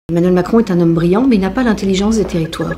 Emmanuel Macron est un homme brillant, mais il n'a pas l'intelligence des territoires.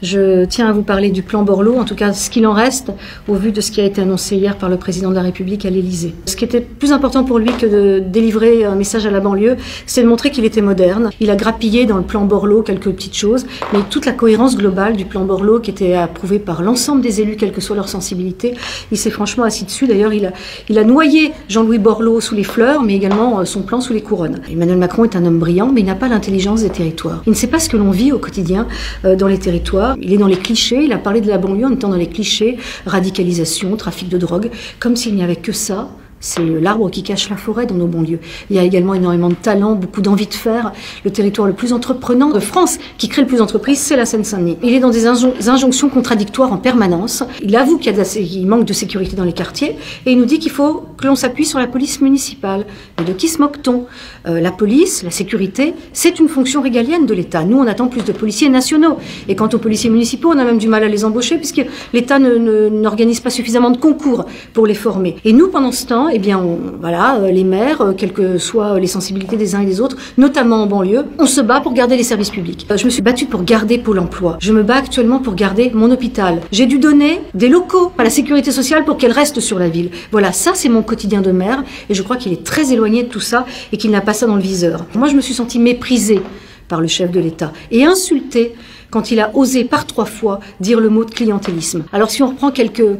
Je tiens à vous parler du plan Borloo, en tout cas ce qu'il en reste, au vu de ce qui a été annoncé hier par le président de la République à l'Élysée. Ce qui était plus important pour lui que de délivrer un message à la banlieue, c'est de montrer qu'il était moderne. Il a grappillé dans le plan Borloo quelques petites choses, mais toute la cohérence globale du plan Borloo qui était approuvé par l'ensemble des élus, quelle que soit leur sensibilité, il s'est franchement assis dessus. D'ailleurs, il a noyé Jean-Louis Borloo sous les fleurs, mais également son plan sous les couronnes. Emmanuel Macron est un homme brillant, mais il n'a pas l'intelligence des territoires. Il ne sait pas ce que l'on vit au quotidien dans les territoires. Il est dans les clichés, il a parlé de la banlieue en étant dans les clichés, radicalisation, trafic de drogue, comme s'il n'y avait que ça. C'est l'arbre qui cache la forêt dans nos banlieues. Il y a également énormément de talent, beaucoup d'envie de faire. Le territoire le plus entreprenant de France, qui crée le plus d'entreprises, c'est la Seine-Saint-Denis. Il est dans des injonctions contradictoires en permanence. Il avoue qu'il manque de sécurité dans les quartiers et il nous dit qu'il faut que l'on s'appuie sur la police municipale. Mais de qui se moque-t-on ? La police, la sécurité, c'est une fonction régalienne de l'État. Nous, on attend plus de policiers nationaux. Et quant aux policiers municipaux, on a même du mal à les embaucher puisque l'État n'organise pas suffisamment de concours pour les former. Et nous, pendant ce temps, eh bien, les maires, quelles que soient les sensibilités des uns et des autres, notamment en banlieue, on se bat pour garder les services publics. Je me suis battue pour garder Pôle emploi. Je me bats actuellement pour garder mon hôpital. J'ai dû donner des locaux à la sécurité sociale pour qu'elle reste sur la ville. Voilà, ça c'est mon quotidien de maire et je crois qu'il est très éloigné de tout ça et qu'il n'a pas ça dans le viseur. Moi, je me suis sentie méprisée par le chef de l'État et insultée quand il a osé par 3 fois dire le mot de clientélisme. Alors si on reprend quelques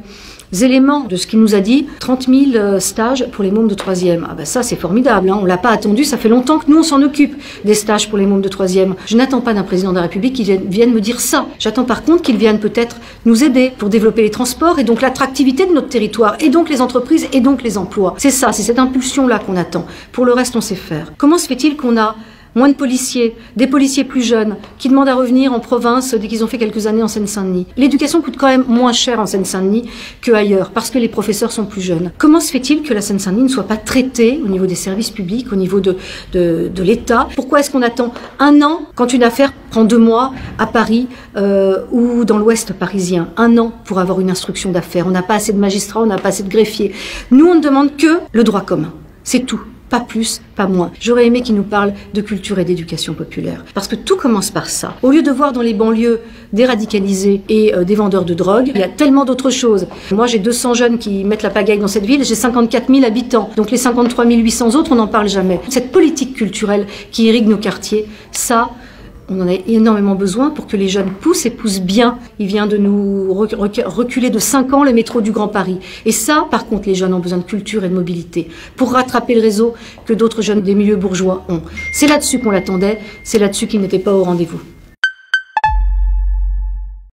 éléments de ce qu'il nous a dit, 30 000 stages pour les mômes de 3e. Ah ben ça c'est formidable, hein. On l'a pas attendu, ça fait longtemps que nous on s'en occupe des stages pour les mômes de 3e. Je n'attends pas d'un président de la République qu'il vienne me dire ça. J'attends par contre qu'il vienne peut-être nous aider pour développer les transports et donc l'attractivité de notre territoire et donc les entreprises et donc les emplois. C'est ça, c'est cette impulsion-là qu'on attend. Pour le reste on sait faire. Comment se fait-il qu'on a moins de policiers, des policiers plus jeunes, qui demandent à revenir en province dès qu'ils ont fait quelques années en Seine-Saint-Denis. L'éducation coûte quand même moins cher en Seine-Saint-Denis qu'ailleurs, parce que les professeurs sont plus jeunes. Comment se fait-il que la Seine-Saint-Denis ne soit pas traitée au niveau des services publics, au niveau de l'État? Pourquoi est-ce qu'on attend 1 an quand une affaire prend 2 mois à Paris ou dans l'Ouest parisien? 1 an pour avoir une instruction d'affaires. On n'a pas assez de magistrats, on n'a pas assez de greffiers. Nous, on ne demande que le droit commun. C'est tout. Pas plus, pas moins. J'aurais aimé qu'il nous parle de culture et d'éducation populaire. Parce que tout commence par ça. Au lieu de voir dans les banlieues des radicalisés et des vendeurs de drogue, il y a tellement d'autres choses. Moi, j'ai 200 jeunes qui mettent la pagaille dans cette ville, j'ai 54 000 habitants. Donc les 53 800 autres, on n'en parle jamais. Cette politique culturelle qui irrigue nos quartiers, ça, on en a énormément besoin pour que les jeunes poussent et poussent bien. Il vient de nous reculer de 5 ans le métro du Grand Paris. Et ça, par contre, les jeunes ont besoin de culture et de mobilité pour rattraper le réseau que d'autres jeunes des milieux bourgeois ont. C'est là-dessus qu'on l'attendait, c'est là-dessus qu'il n'était pas au rendez-vous.